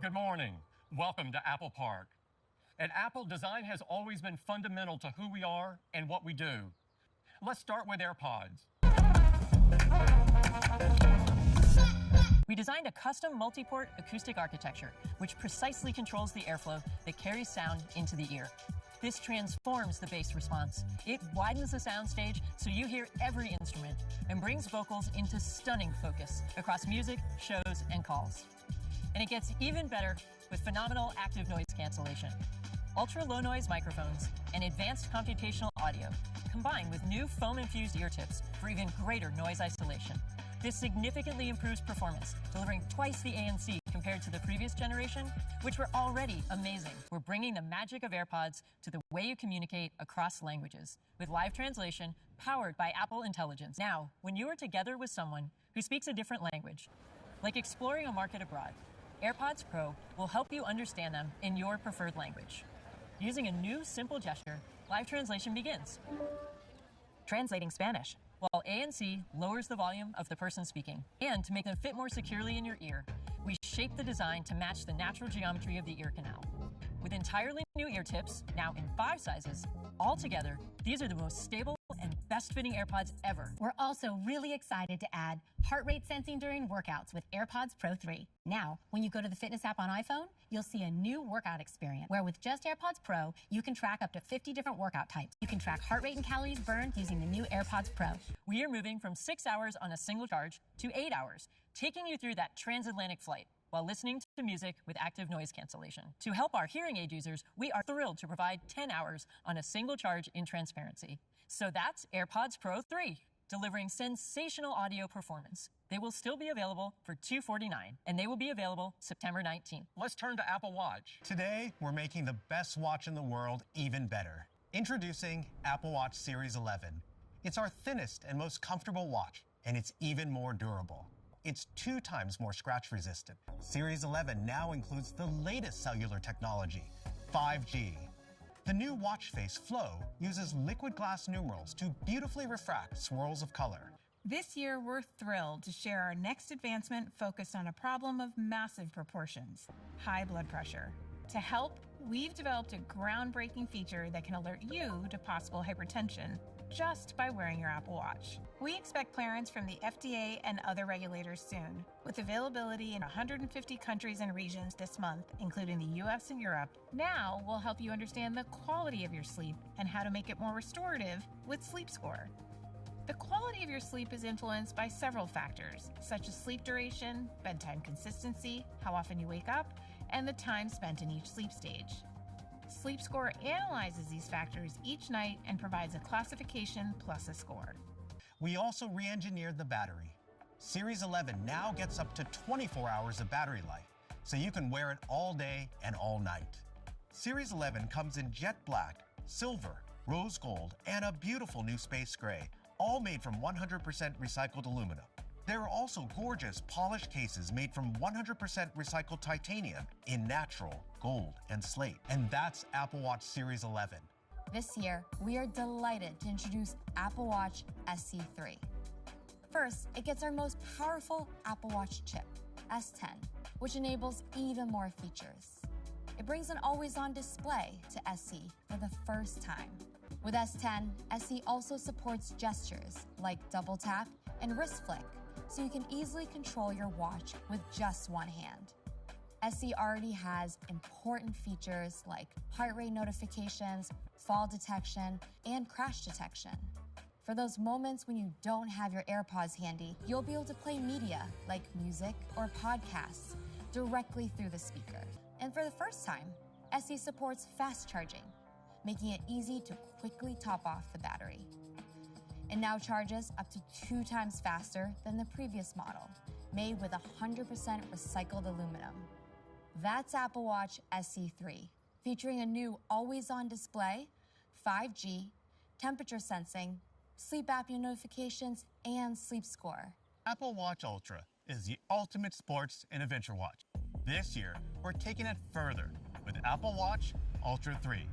Good morning. Welcome to Apple Park. At Apple, design has always been fundamental to who we are and what we do. Let's start with AirPods. We designed a custom multi-port acoustic architecture, which precisely controls the airflow that carries sound into the ear. This transforms the bass response. It widens the soundstage so you hear every instrument and brings vocals into stunning focus across music, shows, and calls. And it gets even better with phenomenal active noise cancellation. Ultra-low noise microphones and advanced computational audio, combined with new foam-infused ear tips for even greater noise isolation. This significantly improves performance, delivering twice the ANC compared to the previous generation, which were already amazing. We're bringing the magic of AirPods to the way you communicate across languages, with live translation powered by Apple Intelligence. Now, when you are together with someone who speaks a different language, like exploring a market abroad, AirPods Pro will help you understand them in your preferred language. Using a new simple gesture, live translation begins. Translating Spanish, while ANC lowers the volume of the person speaking. And to make them fit more securely in your ear, we shaped the design to match the natural geometry of the ear canal. With entirely new ear tips, now in 5 sizes, altogether, these are the most stable and best-fitting AirPods ever. We're also really excited to add heart rate sensing during workouts with AirPods Pro 3. Now, when you go to the fitness app on iPhone, you'll see a new workout experience where with just AirPods Pro, you can track up to 50 different workout types. You can track heart rate and calories burned using the new AirPods Pro. We are moving from 6 hours on a single charge to 8 hours, taking you through that transatlantic flight while listening to music with active noise cancellation. To help our hearing aid users, we are thrilled to provide 10 hours on a single charge in transparency. So that's AirPods Pro 3, delivering sensational audio performance. They will still be available for $249, and they will be available September 19th. Let's turn to Apple Watch. Today, we're making the best watch in the world even better. Introducing Apple Watch Series 11. It's our thinnest and most comfortable watch, and it's even more durable. It's 2 times more scratch resistant. Series 11 now includes the latest cellular technology, 5G. The new watch face Flow uses liquid glass numerals to beautifully refract swirls of color. This year, we're thrilled to share our next advancement focused on a problem of massive proportions, high blood pressure. To help, we've developed a groundbreaking feature that can alert you to possible hypertension just by wearing your Apple Watch. We expect clearance from the FDA and other regulators soon, with availability in 150 countries and regions this month, including the US and Europe. Now, we'll help you understand the quality of your sleep and how to make it more restorative with Sleep Score. The quality of your sleep is influenced by several factors, such as sleep duration, bedtime consistency, how often you wake up, and the time spent in each sleep stage. Sleep Score analyzes these factors each night and provides a classification plus a score. We also re-engineered the battery. Series 11 now gets up to 24 hours of battery life, so you can wear it all day and all night. Series 11 comes in jet black, silver, rose gold, and a beautiful new space gray, all made from 100% recycled aluminum. There are also gorgeous polished cases made from 100% recycled titanium in natural, gold, and slate. And that's Apple Watch Series 11. This year, we are delighted to introduce Apple Watch SE3. First, it gets our most powerful Apple Watch chip, S10, which enables even more features. It brings an always-on display to SE for the first time. With S10, SE also supports gestures like double tap and wrist flick, so you can easily control your watch with just one hand. SE already has important features like heart rate notifications, fall detection, and crash detection. For those moments when you don't have your AirPods handy, you'll be able to play media like music or podcasts directly through the speaker. And for the first time, SE supports fast charging, making it easy to quickly top off the battery. It now charges up to 2 times faster than the previous model, made with 100% recycled aluminum. That's Apple Watch SE3, featuring a new always-on display, 5G, temperature sensing, sleep apnea notifications, and sleep score. Apple Watch Ultra is the ultimate sports and adventure watch. This year, we're taking it further with Apple Watch Ultra 3.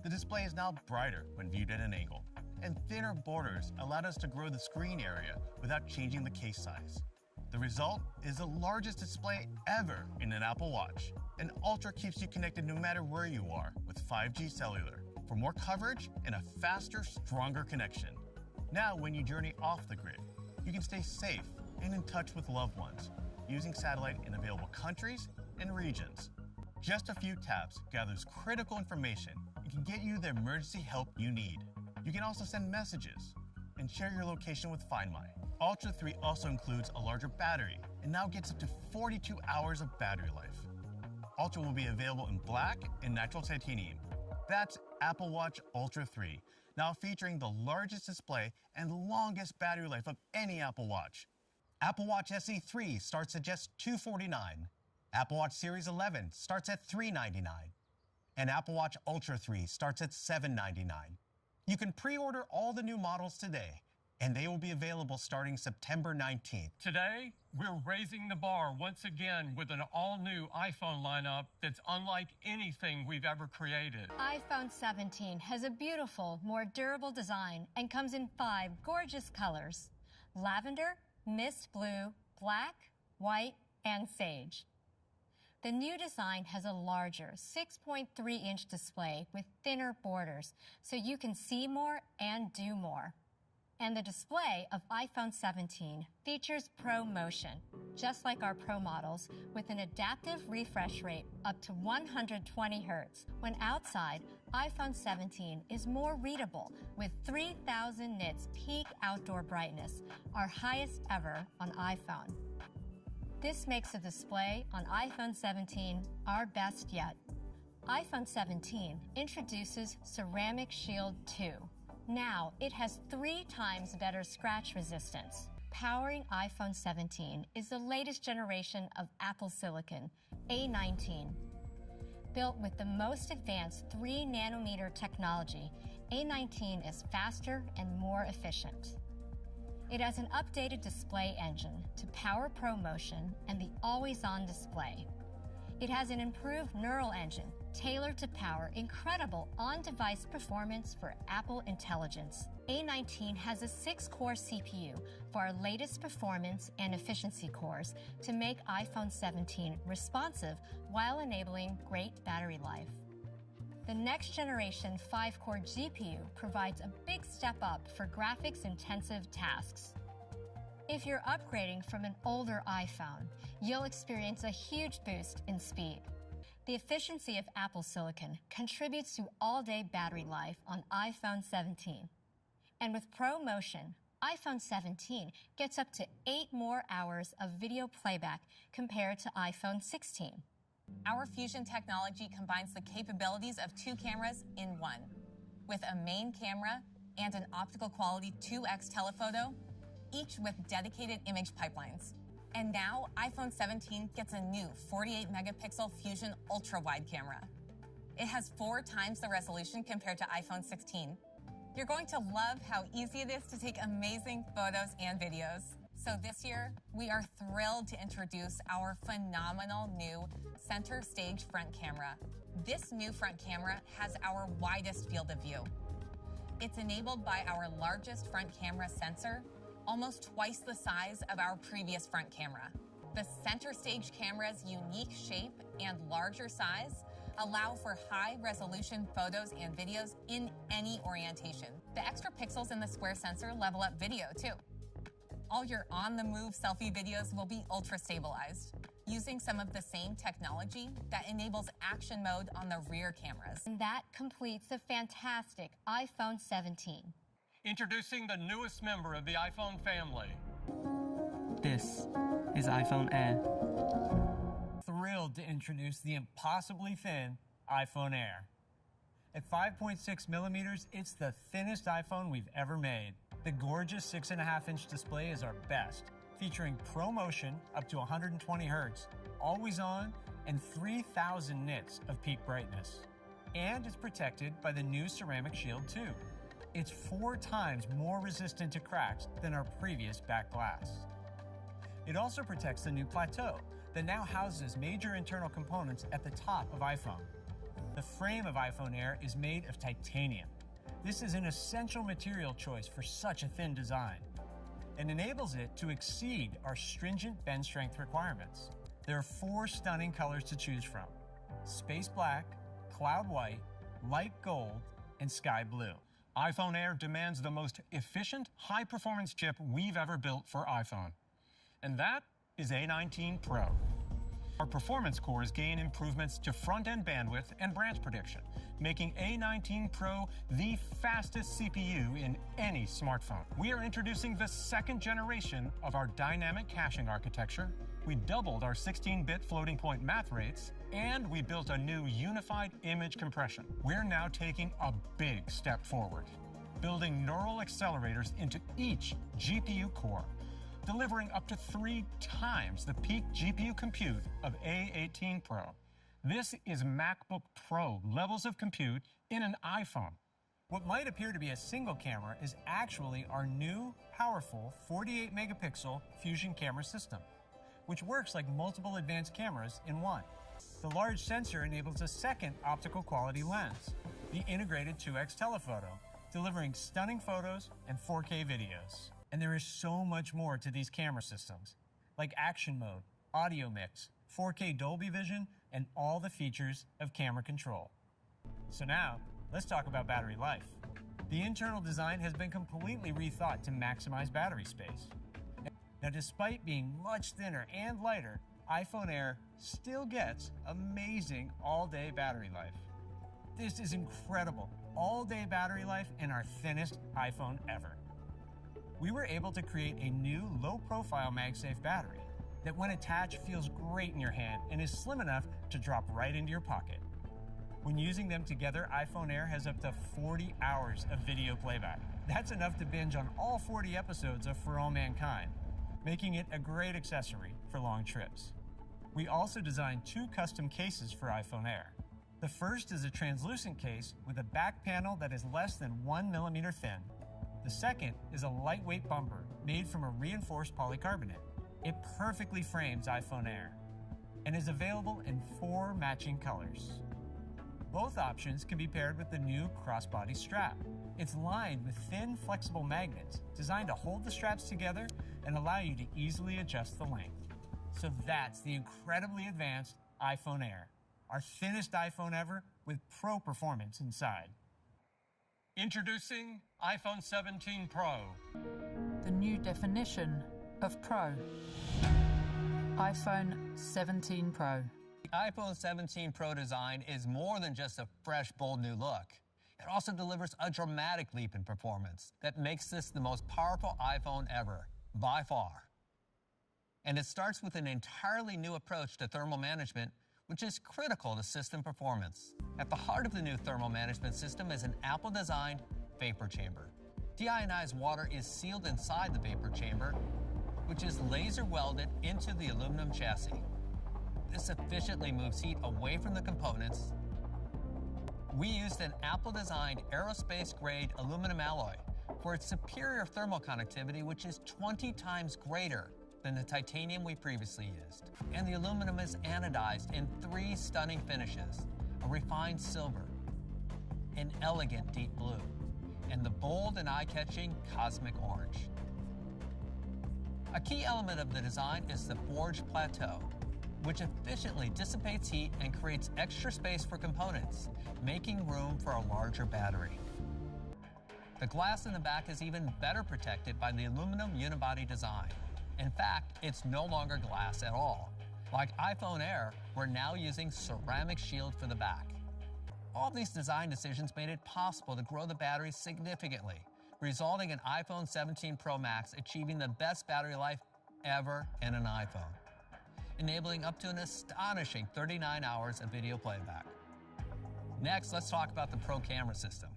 The display is now brighter when viewed at an angle, and thinner borders allowed us to grow the screen area without changing the case size. The The result is the largest display ever in an Apple Watch. And Ultra keeps you connected no matter where you are with 5G cellular for more coverage and a faster, stronger connection. Now, when you journey off the grid, you can stay safe and in touch with loved ones using satellite in available countries and regions. Just a few taps gathers critical information and can get you the emergency help you need. You can also send messages and share your location with Find My. Ultra 3 also includes a larger battery and now gets up to 42 hours of battery life. Ultra will be available in black and natural titanium. That's Apple Watch Ultra 3, now featuring the largest display and longest battery life of any Apple Watch. Apple Watch SE 3 starts at just $249. Apple Watch Series 11 starts at $399. And Apple Watch Ultra 3 starts at $799. You can pre-order all the new models today, and they will be available starting September 19th. Today, we're raising the bar once again with an all-new iPhone lineup that's unlike anything we've ever created. iPhone 17 has a beautiful, more durable design and comes in 5 gorgeous colors: lavender, mist blue, black, white, and sage. The new design has a larger 6.3-inch display with thinner borders, so you can see more and do more. And the display of iPhone 17 features Pro Motion, just like our Pro models, with an adaptive refresh rate up to 120 Hz. When outside, iPhone 17 is more readable with 3,000 nits peak outdoor brightness, our highest ever on iPhone. This makes the display on iPhone 17 our best yet. iPhone 17 introduces Ceramic Shield 2. Now, it has 3 times better scratch resistance. Powering iPhone 17 is the latest generation of Apple Silicon, A19. Built with the most advanced 3-nanometer technology, A19 is faster and more efficient. It has an updated display engine to power ProMotion and the always-on display. It has an improved neural engine tailored to power incredible on-device performance for Apple Intelligence. A19 has a 6-core CPU for our latest performance and efficiency cores to make iPhone 17 responsive while enabling great battery life. The next generation 5-core GPU provides a big step up for graphics-intensive tasks. If you're upgrading from an older iPhone, you'll experience a huge boost in speed. The efficiency of Apple Silicon contributes to all-day battery life on iPhone 17. And with ProMotion, iPhone 17 gets up to 8 more hours of video playback compared to iPhone 16. Our Fusion technology combines the capabilities of 2 cameras in one. With a main camera and an optical quality 2x telephoto, each with dedicated image pipelines. And now, iPhone 17 gets a new 48-megapixel Fusion ultra-wide camera. It has 4 times the resolution compared to iPhone 16. You're going to love how easy it is to take amazing photos and videos. So this year, we are thrilled to introduce our phenomenal new center stage front camera. This new front camera has our widest field of view. It's enabled by our largest front camera sensor, almost twice the size of our previous front camera. The center stage camera's unique shape and larger size allow for high-resolution photos and videos in any orientation. The extra pixels in the square sensor level up video, too. All your on-the-move selfie videos will be ultra-stabilized, using some of the same technology that enables action mode on the rear cameras. And that completes the fantastic iPhone 17. Introducing the newest member of the iPhone family. This is iPhone Air. Thrilled to introduce the impossibly thin iPhone Air. At 5.6 millimeters, it's the thinnest iPhone we've ever made. The gorgeous 6.5-inch display is our best, featuring ProMotion up to 120 Hz, always on, and 3,000 nits of peak brightness. And it's protected by the new Ceramic Shield 2. It's 4 times more resistant to cracks than our previous back glass. It also protects the new plateau that now houses major internal components at the top of iPhone. The frame of iPhone Air is made of titanium. This is an essential material choice for such a thin design. and enables it to exceed our stringent bend strength requirements. There are 4 stunning colors to choose from: space black, cloud white, light gold, and sky blue. iPhone Air demands the most efficient, high-performance chip we've ever built for iPhone. And that is A19 Pro. Our performance cores gain improvements to front-end bandwidth and branch prediction, making A19 Pro the fastest CPU in any smartphone. We are introducing the 2nd generation of our dynamic caching architecture. We doubled our 16-bit floating point math rates, and we built a new unified image compression. We're now taking a big step forward, building neural accelerators into each GPU core, delivering up to 3 times the peak GPU compute of A18 Pro. This is MacBook Pro levels of compute in an iPhone. What might appear to be a single camera is actually our new, powerful 48-megapixel Fusion camera system, which works like multiple advanced cameras in one. The large sensor enables a 2nd optical quality lens, the integrated 2x telephoto, delivering stunning photos and 4K videos. And there is so much more to these camera systems, like action mode, audio mix, 4K Dolby Vision, and all the features of camera control. So now, let's talk about battery life. The internal design has been completely rethought to maximize battery space. Now, despite being much thinner and lighter, iPhone Air still gets amazing all-day battery life. This is incredible, all-day battery life in our thinnest iPhone ever. We were able to create a new low-profile MagSafe battery that when attached feels great in your hand and is slim enough to drop right into your pocket. When using them together, iPhone Air has up to 40 hours of video playback. That's enough to binge on all 40 episodes of For All Mankind, making it a great accessory for long trips. We also designed 2 custom cases for iPhone Air. The first is a translucent case with a back panel that is less than 1 millimeter thin. The second is a lightweight bumper made from a reinforced polycarbonate. It perfectly frames iPhone Air and is available in 4 matching colors. Both options can be paired with the new crossbody strap. It's lined with thin, flexible magnets designed to hold the straps together and allow you to easily adjust the length. So that's the incredibly advanced iPhone Air, our thinnest iPhone ever with pro performance inside. Introducing iPhone 17 Pro. The new definition of Pro. iPhone 17 Pro. The iPhone 17 Pro design is more than just a fresh, bold new look. It also delivers a dramatic leap in performance that makes this the most powerful iPhone ever, by far. And it starts with an entirely new approach to thermal management, which is critical to system performance. At the heart of the new thermal management system is an Apple-designed vapor chamber. Deionized water is sealed inside the vapor chamber, which is laser welded into the aluminum chassis. This efficiently moves heat away from the components. We used an Apple-designed aerospace-grade aluminum alloy for its superior thermal conductivity, which is 20 times greater than the titanium we previously used. And the aluminum is anodized in 3 stunning finishes: a refined silver, an elegant deep blue, and the bold and eye-catching cosmic orange. A key element of the design is the Verge plateau, which efficiently dissipates heat and creates extra space for components, making room for a larger battery. The glass in the back is even better protected by the aluminum unibody design. In fact, it's no longer glass at all. Like iPhone Air, we're now using ceramic shield for the back. All these design decisions made it possible to grow the battery significantly, resulting in iPhone 17 Pro Max achieving the best battery life ever in an iPhone, enabling up to an astonishing 39 hours of video playback. Next, let's talk about the Pro camera system,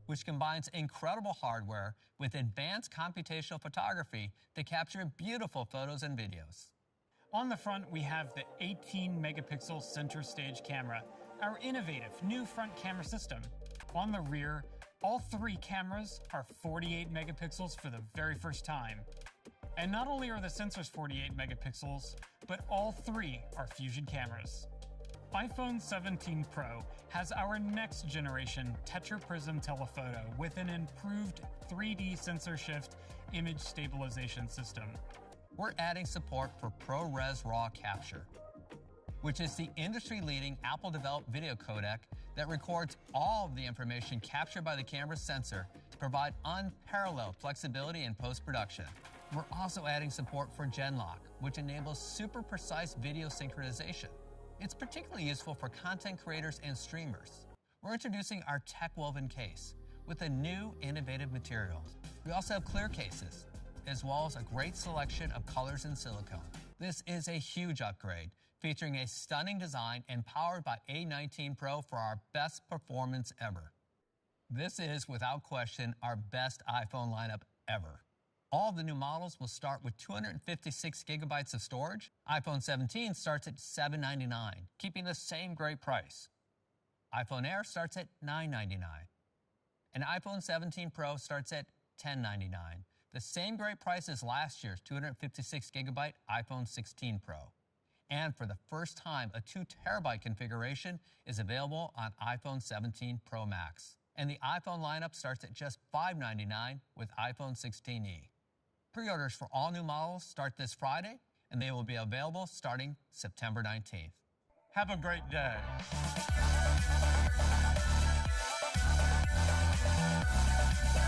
which combines incredible hardware with advanced computational photography to capture beautiful photos and videos. On the front, we have the 18-megapixel center stage camera, our innovative new front camera system. On the rear, all 3 cameras are 48 megapixels for the very first time. And not only are the sensors 48 megapixels, but all 3 are Fusion cameras. iPhone 17 Pro has our next generation tetraprism telephoto with an improved 3D sensor shift image stabilization system. We're adding support for ProRes RAW capture, which is the industry-leading Apple-developed video codec that records all of the information captured by the camera's sensor to provide unparalleled flexibility in post-production. We're also adding support for Genlock, which enables super precise video synchronization. It's particularly useful for content creators and streamers. We're introducing our tech-woven case with a new innovative material. We also have clear cases, as well as a great selection of colors in silicone. This is a huge upgrade, featuring a stunning design and powered by A19 Pro for our best performance ever. This is, without question, our best iPhone lineup ever. All the new models will start with 256 gigabytes of storage. iPhone 17 starts at $799, keeping the same great price. iPhone Air starts at $999. And iPhone 17 Pro starts at $1099, the same great price as last year's 256 gigabyte iPhone 16 Pro. And for the first time, a 2 terabyte configuration is available on iPhone 17 Pro Max. And the iPhone lineup starts at just $599 with iPhone 16e. Pre-orders for all new models start this Friday, and they will be available starting September 19th. Have a great day.